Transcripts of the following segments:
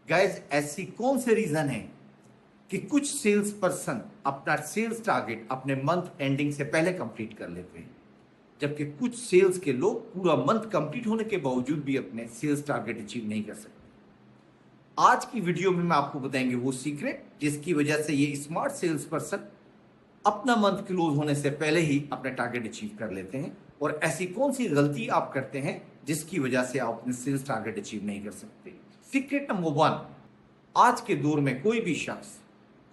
Guys, ऐसी कौन से रीजन है कि कुछ सेल्स पर्सन अपना सेल्स टारगेट अपने मंथ एंडिंग से पहले कंप्लीट कर लेते हैं, जबकि कुछ सेल्स के लोग पूरा मंथ कंप्लीट होने के बावजूद भी अपने सेल्स टारगेट अचीव नहीं कर सकते। आज की वीडियो में मैं आपको बताएंगे वो सीक्रेट जिसकी वजह से ये स्मार्ट सेल्स पर्सन अपना मंथ क्लोज होने से पहले ही अपने टारगेट अचीव कर लेते हैं, और ऐसी कौन सी गलती आप करते हैं जिसकी वजह से आप अपने सेल्स टारगेट अचीव नहीं कर सकते। सीक्रेट नंबर 1, आज के दौर में कोई भी शख्स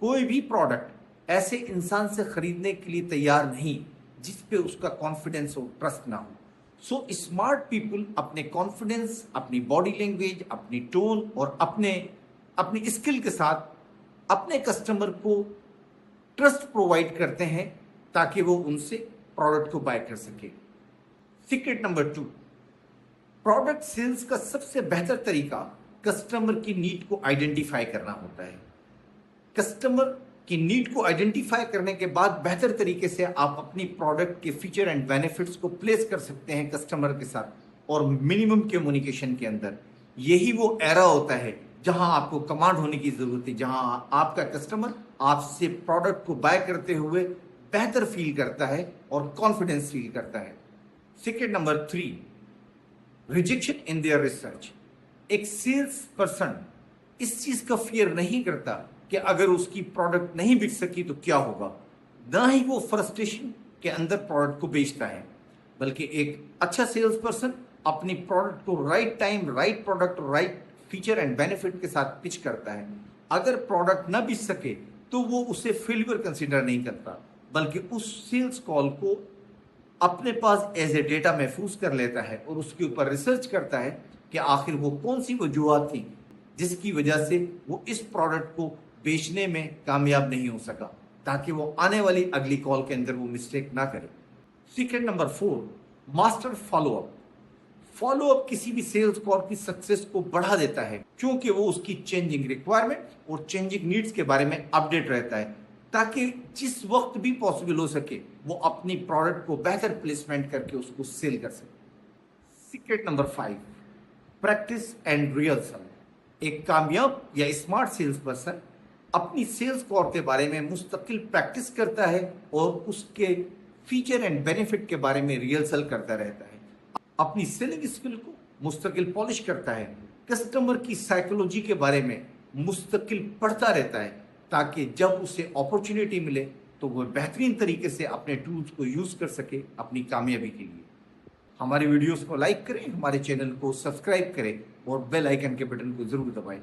कोई भी प्रोडक्ट ऐसे इंसान से खरीदने के लिए तैयार नहीं जिस पे उसका कॉन्फिडेंस और ट्रस्ट ना हो। सो स्मार्ट पीपल अपने कॉन्फिडेंस, अपनी बॉडी लैंग्वेज, अपनी टोन और अपनी स्किल के साथ अपने कस्टमर को ट्रस्ट प्रोवाइड करते हैं ताकि वो उनसे प्रोडक्ट को बाय कर सके। सीक्रेट नंबर 2, प्रोडक्ट सेल्स का सबसे बेहतर तरीका कस्टमर की नीड को आइडेंटिफाई करना होता है। कस्टमर की नीड को आइडेंटिफाई करने के बाद बेहतर तरीके से आप अपनी प्रोडक्ट के फीचर एंड बेनिफिट्स को प्लेस कर सकते हैं कस्टमर के साथ और मिनिमम कम्युनिकेशन के अंदर। यही वो एरा होता है जहां आपको कमांड होने की जरूरत है, जहां आपका कस्टमर आपसे प्रोडक्ट को बाय करते हुए बेहतर फील करता है और कॉन्फिडेंस फील करता है। Secret number 3, rejection in their research. एक सेल्स पर्सन इस चीज का फियर नहीं करता कि अगर उसकी प्रोडक्ट नहीं बिक सकी तो क्या होगा, ना ही वो फ्रस्ट्रेशन के अंदर प्रोडक्ट को बेचता है, बल्कि एक अच्छा सेल्स पर्सन अपनी प्रोडक्ट को right time, right product, right feature and benefit के साथ पिच करता है। अगर प्रोडक्ट ना बिक सके तो वो उसे फेलियर कंसीडर नहीं करता, बल्कि उस सेल्स कॉल को अपने पास एज ए डेटा महफूज कर लेता है और उसके ऊपर रिसर्च करता है कि आखिर वो कौन सी वजूहत थी जिसकी वजह से वो इस प्रोडक्ट को बेचने में कामयाब नहीं हो सका, ताकि वो आने वाली अगली कॉल के अंदर वो मिस्टेक ना करे। Secret number 4, master follow up. Follow up किसी भी सेल्स कॉल की सक्सेस को बढ़ा देता है, क्योंकि वो उसकी चेंजिंग रिक्वायरमेंट और चेंजिंग नीड्स के बारे में अपडेट रहता है, ताकि जिस वक्त भी पॉसिबल हो सके वो अपनी प्रोडक्ट को बेहतर प्लेसमेंट करके उसको सेल कर सके। Secret number 5, practice and rehearsal. एक कामयाब या स्मार्ट सेल्स पर्सन अपनी सेल्स कॉल के बारे में मुस्तकिल प्रैक्टिस करता है और उसके फीचर एंड बेनिफिट के बारे में रिहर्सल करता रहता है, अपनी सेलिंग स्किल को मुस्तकिल पॉलिश करता है, कस्टमर की साइकोलॉजी के बारे में मुस्तकिल पढ़ता रहता है, ताकि जब उसे अपॉर्चुनिटी मिले तो वह बेहतरीन तरीके से अपने टूल्स को यूज कर सके अपनी कामयाबी के लिए। हमारे वीडियोस को लाइक करें, हमारे चैनल को सब्सक्राइब करें और बेल आइकन के बटन को जरूर दबाएं।